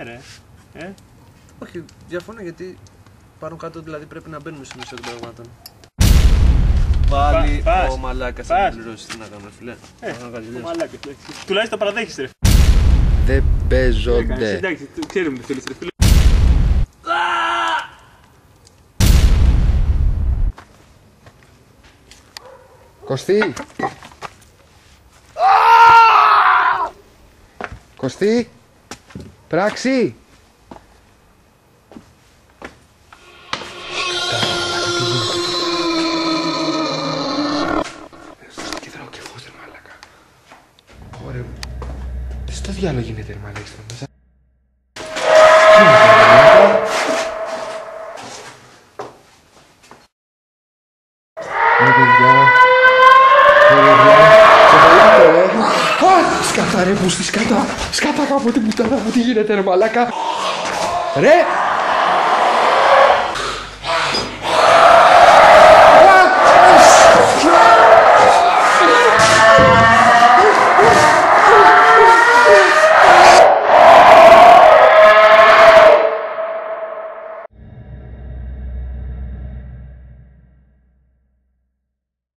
Ρε. Όχι, διαφωνώ γιατί πάνω κάτω δηλαδή πρέπει να μπαίνουμε στην ουσία των πραγμάτων. Πάλι ο μαλάκας θα την πληρώσει. Τι να κάνουμε, φίλε. Ο μαλάκας, τουλάχιστον παραδέχεσαι, ρε. Δεν παίζονται. Εντάξει, ξέρουμε τι θέλεις, ρε φίλε. Κωστή! Κωστή! Πράξη! Κοίταω και φως, ρε μαλάκα. Ωραία. Τι στο διάλογο γίνεται, ρε μαλάκα, στο μέσα. Ρε παιδιά. Σκάτα ρε πούστη, σκάτα κάποτε πουτάνα μου, τι γίνεται ρε μαλάκα. Ρε!